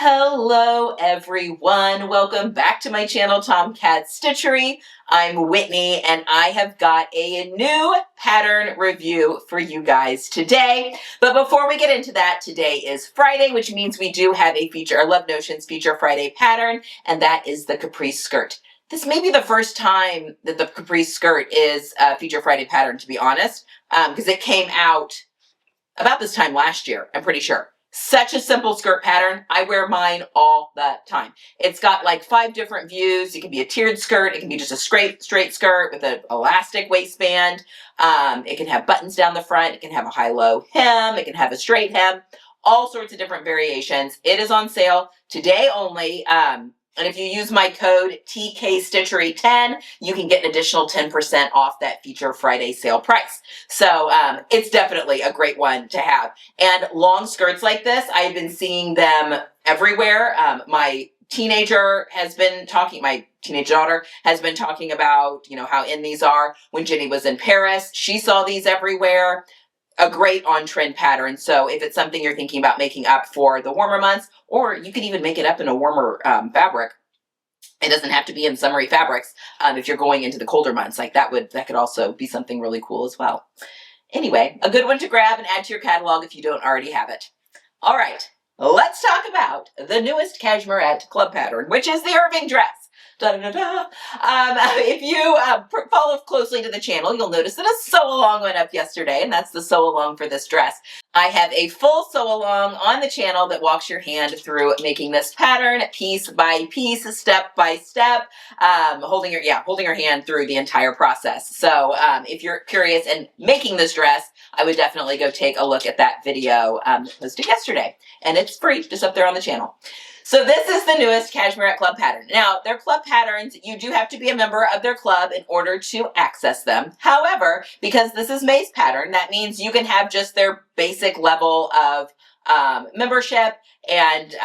Hello everyone, welcome back to my channel, Tomcat Stitchery. I'm Whitney and I have got a new pattern review for you guys today. But before we get into that, today is Friday, which means we do have a feature, our Love Notions Feature Friday pattern, and that is the capri skirt. This may be the first time that the capri skirt is a Feature Friday pattern, to be honest, because it came out about this time last year, I'm pretty sure. Such a simple skirt pattern. I wear mine all the time. It's got like 5 different views. It can be a tiered skirt. It can be just a straight skirt with an elastic waistband. It can have buttons down the front. It can have a high-low hem. It can have a straight hem. All sorts of different variations. It is on sale today only. And if you use my code TKStitchery10, you can get an additional 10% off that Feature Friday sale price. So it's definitely a great one to have. And long skirts like this, I've been seeing them everywhere. My teenage daughter has been talking about, how in these are. When Jenny was in Paris, she saw these everywhere. A great on-trend pattern. So if it's something you're thinking about making up for the warmer months, or you could even make it up in a warmer fabric. It doesn't have to be in summery fabrics. If you're going into the colder months, like that could also be something really cool as well. Anyway, a good one to grab and add to your catalog if you don't already have it. All right, let's talk about the newest cashmerette club pattern, which is the Irving Dress. Da-da-da-da. If you follow closely to the channel, you'll notice that a sew-along went up yesterday, and that's the sew-along for this dress. I have a full sew-along on the channel that walks your hand through making this pattern piece by piece, step by step, holding your hand through the entire process. So if you're curious in making this dress, I would definitely go take a look at that video posted yesterday, and it's free, just up there on the channel. So this is the newest Cashmerette Club pattern. Now, their club patterns, you do have to be a member of their club in order to access them. However, because this is May's pattern, that means you can have just their basic level of membership and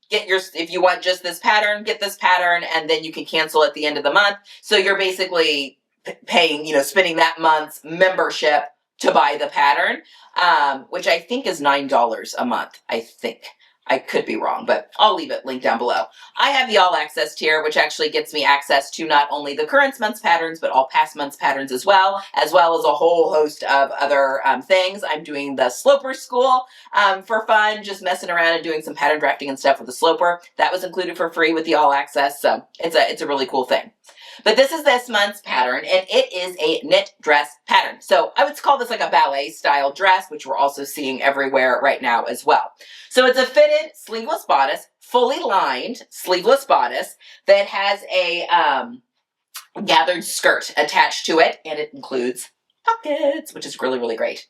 if you want just this pattern, get this pattern, and then you can cancel at the end of the month. So you're basically paying, spending that month's membership to buy the pattern, which I think is $9 a month, I think. I could be wrong, but I'll leave it linked down below. I have the all access tier, which actually gets me access to not only the current month's patterns, but all past months patterns as well as a whole host of other things. I'm doing the sloper school for fun, just messing around and doing some pattern drafting and stuff with the sloper. That was included for free with the all access, so it's a really cool thing. But this is this month's pattern, and it is a knit dress pattern. So I would call this like a ballet style dress, which we're also seeing everywhere right now as well. So it's a fitted sleeveless bodice, fully lined sleeveless bodice that has a gathered skirt attached to it, and it includes pockets, which is really, really great.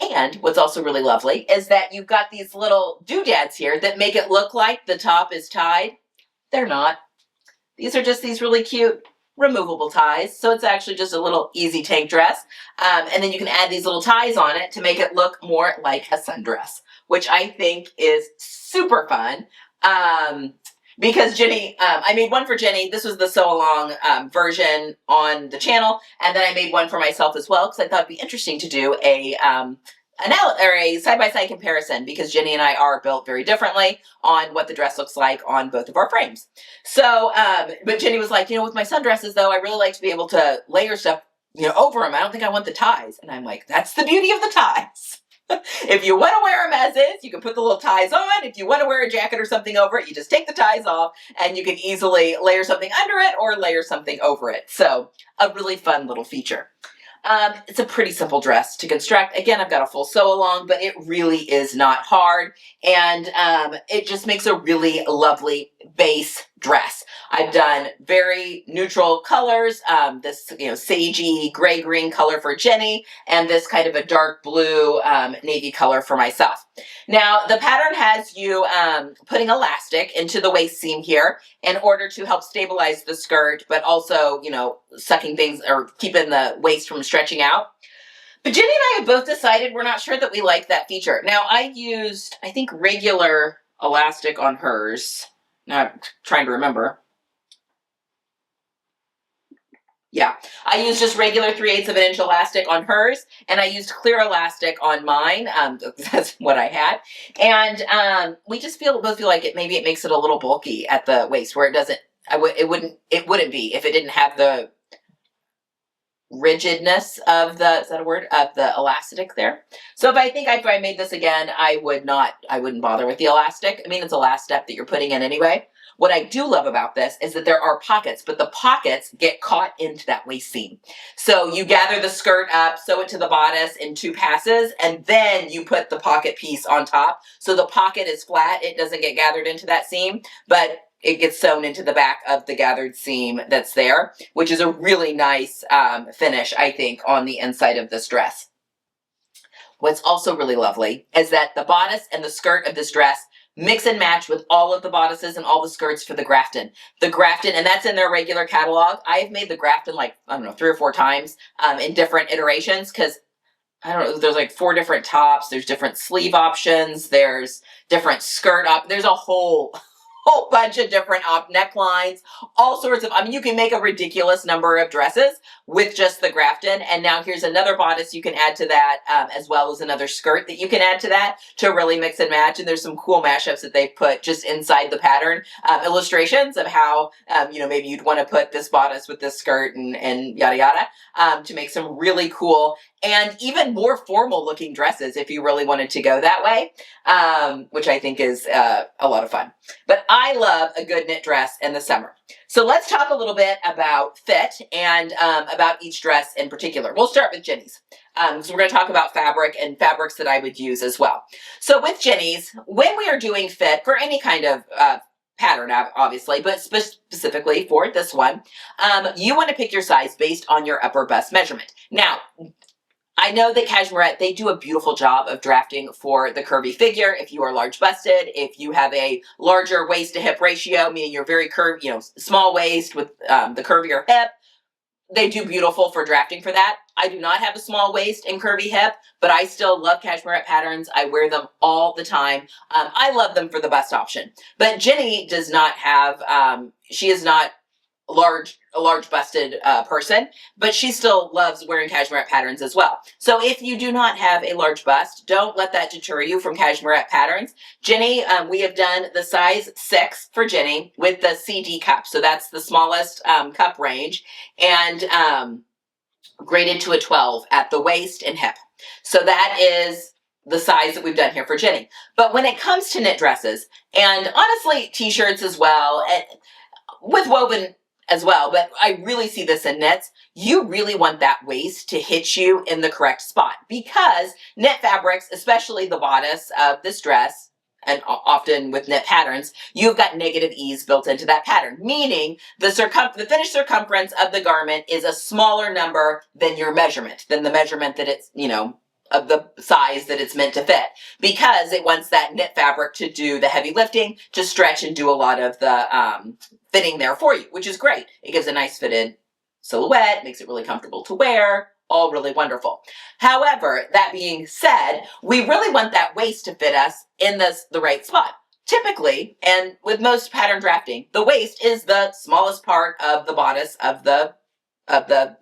And what's also really lovely is that you've got these little doodads here that make it look like the top is tied. They're not. These are just these really cute removable ties. So it's actually just a little easy tank dress. And then you can add these little ties on it to make it look more like a sundress, which I think is super fun. Because Jenny, I made one for Jenny. This was the sew-along version on the channel. And then I made one for myself as well, because I thought it'd be interesting to do a side-by-side comparison, because Jenny and I are built very differently on what the dress looks like on both of our frames. So, but Jenny was like, with my sundresses though, I really like to be able to layer stuff, over them. I don't think I want the ties. And I'm like, that's the beauty of the ties. If you want to wear them as is, you can put the little ties on. If you want to wear a jacket or something over it, you just take the ties off and you can easily layer something under it or layer something over it. So a really fun little feature. It's a pretty simple dress to construct. Again, I've got a full sew along, but it really is not hard. And it just makes a really lovely base dress. I've done very neutral colors, this sagey gray-green color for Jenny, and this kind of a dark blue navy color for myself. Now, the pattern has you putting elastic into the waist seam here in order to help stabilize the skirt, but also, sucking things or keeping the waist from stretching out. But Jenny and I have both decided we're not sure that we like that feature. Now, I used, I think, regular elastic on hers. Now I'm trying to remember. Yeah, I used just regular 3/8 of an inch elastic on hers, and I used clear elastic on mine. That's what I had, and we just both feel like maybe it makes it a little bulky at the waist, where it doesn't. It wouldn't be if it didn't have the rigidness of the, is that a word, of the elastic there. So if I made this again, I wouldn't bother with the elastic. I mean, it's a last step that you're putting in anyway. What I do love about this is that there are pockets, but the pockets get caught into that waist seam. So you gather the skirt up, sew it to the bodice in 2 passes, and then you put the pocket piece on top. So the pocket is flat, it doesn't get gathered into that seam, but it gets sewn into the back of the gathered seam that's there, which is a really nice finish, I think, on the inside of this dress. What's also really lovely is that the bodice and the skirt of this dress mix and match with all of the bodices and all the skirts for the Grafton. The Grafton, and that's in their regular catalog. I've made the Grafton like, I don't know, 3 or 4 times in different iterations, because I don't know, there's like 4 different tops, there's different sleeve options, there's different skirt there's a whole bunch of different necklines, all sorts of, I mean, you can make a ridiculous number of dresses with just the Grafton. And now here's another bodice you can add to that, as well as another skirt that you can add to that to really mix and match. And there's some cool mashups that they've put just inside the pattern, illustrations of how, maybe you'd want to put this bodice with this skirt and yada yada, to make some really cool and even more formal looking dresses if you really wanted to go that way, which I think is a lot of fun. But I love a good knit dress in the summer. So let's talk a little bit about fit and about each dress in particular. We'll start with Jenny's. So we're going to talk about fabric and fabrics that I would use as well. So with Jenny's, when we are doing fit for any kind of pattern, obviously, but specifically for this one, you want to pick your size based on your upper bust measurement. Now, I know that Cashmerette, they do a beautiful job of drafting for the curvy figure. If you are large busted, if you have a larger waist to hip ratio, meaning you're very curved, small waist with the curvier hip, they do beautiful for drafting for that. I do not have a small waist and curvy hip, but I still love Cashmerette patterns. I wear them all the time. I love them for the bust option. But Jenny does not have, she is not a large busted person, but she still loves wearing Cashmerette patterns as well. So if you do not have a large bust, don't let that deter you from Cashmerette patterns. Jenny, we have done the size 6 for Jenny with the CD cup. So that's the smallest cup range, and graded to a 12 at the waist and hip. So that is the size that we've done here for Jenny. But when it comes to knit dresses, and honestly t-shirts as well, with woven as well, but I really see this in knits, you really want that waist to hit you in the correct spot, because knit fabrics, especially the bodice of this dress, and often with knit patterns, you've got negative ease built into that pattern, meaning the finished circumference of the garment is a smaller number than your measurement, than the measurement that it's, of the size that it's meant to fit, because it wants that knit fabric to do the heavy lifting, to stretch and do a lot of the fitting there for you, which is great. It gives a nice fitted silhouette, makes it really comfortable to wear, all really wonderful. However, that being said, we really want that waist to fit us in the right spot. Typically, and with most pattern drafting, the waist is the smallest part of the bodice of the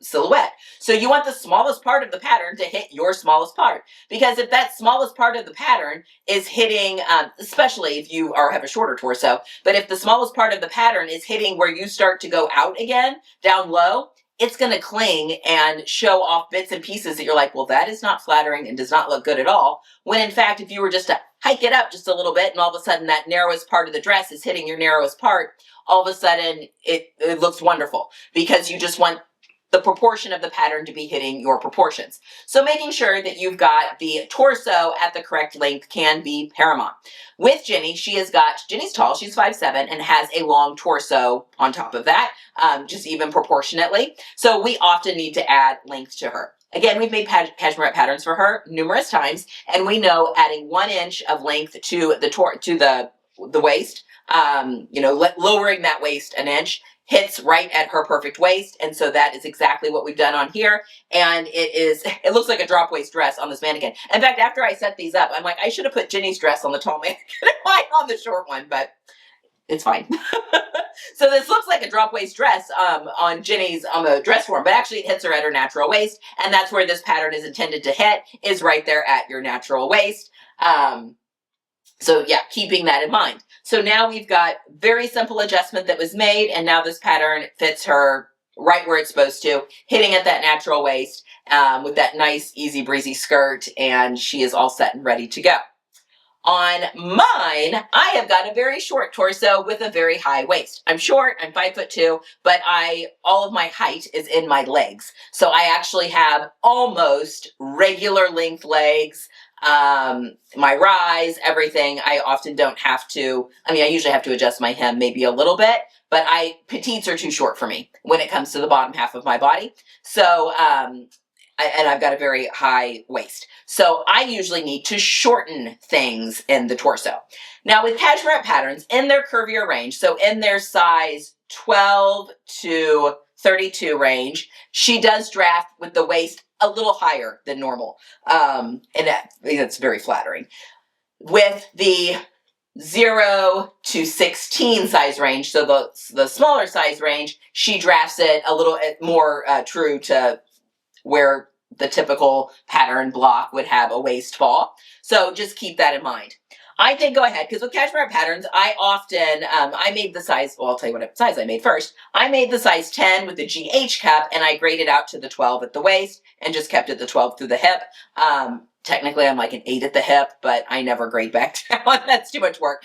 silhouette. So you want the smallest part of the pattern to hit your smallest part, because if that smallest part of the pattern is hitting, especially if you have a shorter torso, but if the smallest part of the pattern is hitting where you start to go out again, down low, it's going to cling and show off bits and pieces that you're like, well, that is not flattering and does not look good at all. When in fact, if you were just to hike it up just a little bit and all of a sudden that narrowest part of the dress is hitting your narrowest part, all of a sudden it looks wonderful, because you just want the proportion of the pattern to be hitting your proportions. So making sure that you've got the torso at the correct length can be paramount. With Jenny, Jenny's tall, she's 5'7", and has a long torso on top of that, just even proportionately. So we often need to add length to her. Again, we've made Cashmerette patterns for her numerous times, and we know adding 1 inch of length to the waist, lowering that waist an inch, hits right at her perfect waist. And so that is exactly what we've done on here. And it looks like a drop waist dress on this mannequin. In fact, after I set these up, I'm like, I should have put Jenny's dress on the tall mannequin and mine on the short one, but It's fine. So this looks like a drop waist dress on Ginny's on the dress form, but actually it hits her at her natural waist, and that's where this pattern is intended to hit, is right there at your natural waist. So yeah, keeping that in mind. So now we've got very simple adjustment that was made, and now this pattern fits her right where it's supposed to, hitting at that natural waist with that nice, easy breezy skirt, and she is all set and ready to go. On mine, I have got a very short torso with a very high waist. I'm short, I'm 5'2", but all of my height is in my legs. So I actually have almost regular length legs. My rise, everything. I often don't have to, I usually have to adjust my hem maybe a little bit, but petites are too short for me when it comes to the bottom half of my body. So, and I've got a very high waist. So I usually need to shorten things in the torso. Now with cashmere patterns in their curvier range, so in their size 12 to 32 range, she does draft with the waist a little higher than normal. And that's very flattering. With the 0 to 16 size range, so the smaller size range, she drafts it a little more true to where the typical pattern block would have a waist fall. So just keep that in mind. I did go ahead, because with cashmere patterns, I often, I made the size, well, I'll tell you what size I made first. I made the size 10 with the GH cup, and I graded out to the 12 at the waist, and just kept it the 12 through the hip. Technically, I'm like an 8 at the hip, but I never grade back down. That's too much work.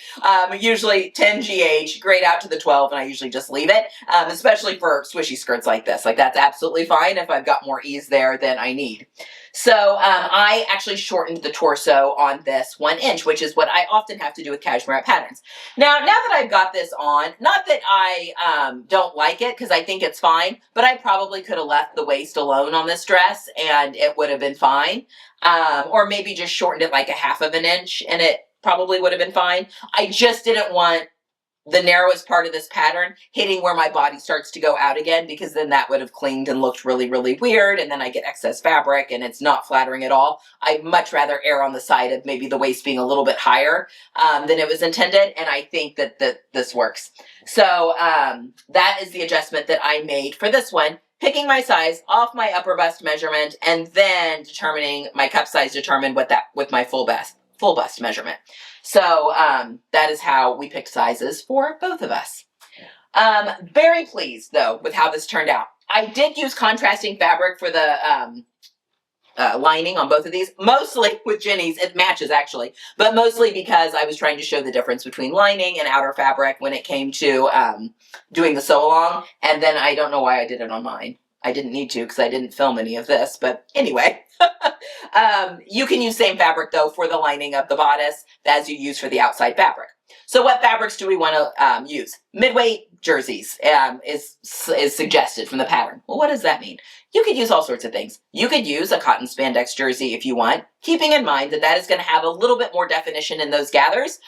Usually 10 GH, grade out to the 12, and I usually just leave it, especially for swishy skirts like this. Like, that's absolutely fine if I've got more ease there than I need. So I actually shortened the torso on this 1 inch, which is what I often have to do with cashmere patterns. Now that I've got this on, not that I don't like it, because I think it's fine, but I probably could have left the waist alone on this dress, and it would have been fine. Or maybe just shortened it like a 1/2 inch, and it probably would have been fine. I just didn't want the narrowest part of this pattern hitting where my body starts to go out again, because then that would have clinged and looked really, really weird, and then I get excess fabric and it's not flattering at all. I'd much rather err on the side of maybe the waist being a little bit higher than it was intended, and I think that this works. So that is the adjustment that I made for this one, picking my size off my upper bust measurement, and then determining my cup size determined with my full bust measurement. So that is how we picked sizes for both of us. Very pleased, though, with how this turned out. I did use contrasting fabric for the lining on both of these. Mostly with Ginny's, it matches actually, but mostly because I was trying to show the difference between lining and outer fabric when it came to doing the sew-along, and then I don't know why I did it on mine. I didn't need to because I didn't film any of this, but anyway. You can use same fabric, though, for the lining of the bodice as you use for the outside fabric. So what fabrics do we want to use? Midweight jerseys is suggested from the pattern. Well, what does that mean? You could use all sorts of things. You could use a cotton spandex jersey if you want, keeping in mind that that is going to have a little bit more definition in those gathers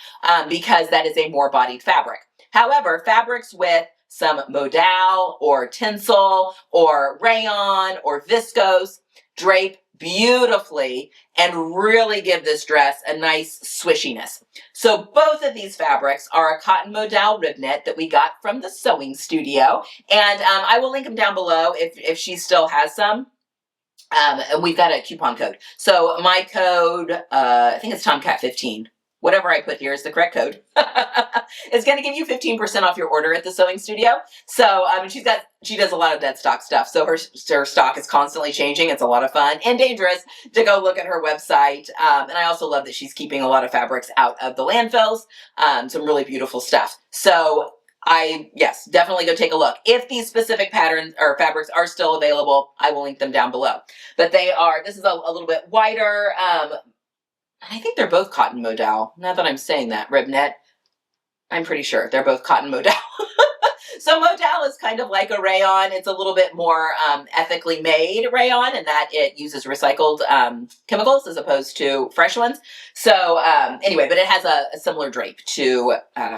because that is a more bodied fabric. However, fabrics with some modal or tinsel or rayon or viscose drape beautifully and really give this dress a nice swishiness. So both of these fabrics are a cotton modal rib knit that we got from the sewing studio, and I will link them down below if she still has some. And we've got a coupon code. So my code, I think it's TomCat15. Whatever I put here is the correct code. It's going to give you 15% off your order at the sewing studio. So she does a lot of dead stock stuff. So her stock is constantly changing. It's a lot of fun and dangerous to go look at her website. And I also love that she's keeping a lot of fabrics out of the landfills. Some really beautiful stuff. So yes, definitely go take a look. If these specific patterns or fabrics are still available, I will link them down below. But this is a little bit wider. I think they're both cotton modal. Now that I'm saying that, rib knit, I'm pretty sure they're both cotton modal. So modal is kind of like a rayon. It's a little bit more ethically made rayon in that it uses recycled chemicals as opposed to fresh ones. So anyway, but it has a similar drape to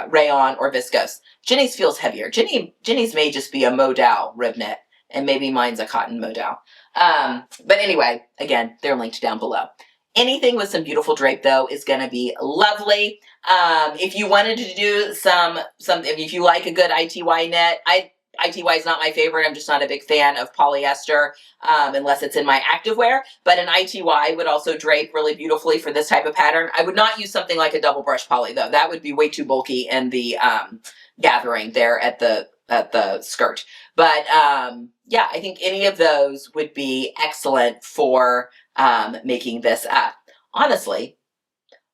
rayon or viscose. Ginny's feels heavier. Ginny's may just be a modal rib knit, and maybe mine's a cotton modal. But anyway, again, they're linked down below. Anything with some beautiful drape, though, is going to be lovely. If you wanted to do if you like a good ITY knit, ITY is not my favorite. I'm just not a big fan of polyester unless it's in my activewear. But an ITY would also drape really beautifully for this type of pattern. I would not use something like a double brush poly, though. That would be way too bulky in the gathering there at the skirt. But yeah, I think any of those would be excellent for making this up. Honestly,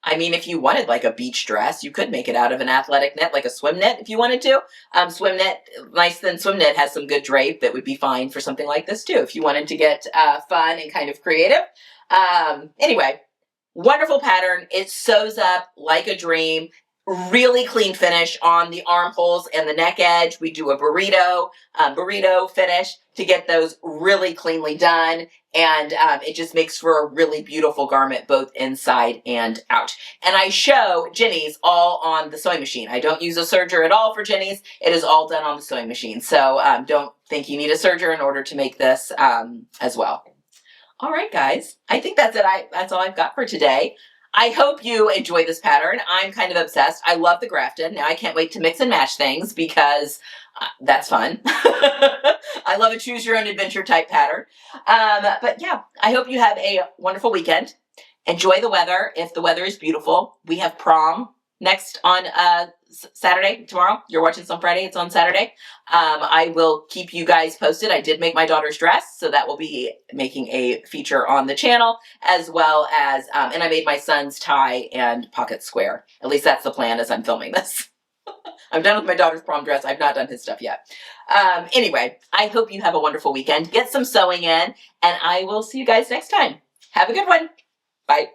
I mean, if you wanted like a beach dress, you could make it out of an athletic knit, like a swim knit if you wanted to. Swim knit, nice thin swim knit has some good drape that would be fine for something like this too, if you wanted to get fun and kind of creative. Anyway, wonderful pattern. It sews up like a dream. Really clean finish on the armholes and the neck edge. We do a burrito finish to get those really cleanly done. And it just makes for a really beautiful garment, both inside and out. And I show Jenny's all on the sewing machine. I don't use a serger at all for Jenny's. It is all done on the sewing machine. So don't think you need a serger in order to make this as well. All right, guys. I think that's it. That's all I've got for today. I hope you enjoy this pattern. I'm kind of obsessed. I love the grafted. Now I can't wait to mix and match things because that's fun. I love a choose your own adventure type pattern. But yeah, I hope you have a wonderful weekend. Enjoy the weather. If the weather is beautiful, we have prom next on Saturday, tomorrow. You're watching this on Friday. It's on Saturday. I will keep you guys posted. I did make my daughter's dress, so that will be making a feature on the channel, as well as, and I made my son's tie and pocket square. At least that's the plan as I'm filming this. I'm done with my daughter's prom dress. I've not done his stuff yet. Anyway, I hope you have a wonderful weekend. Get some sewing in, and I will see you guys next time. Have a good one. Bye.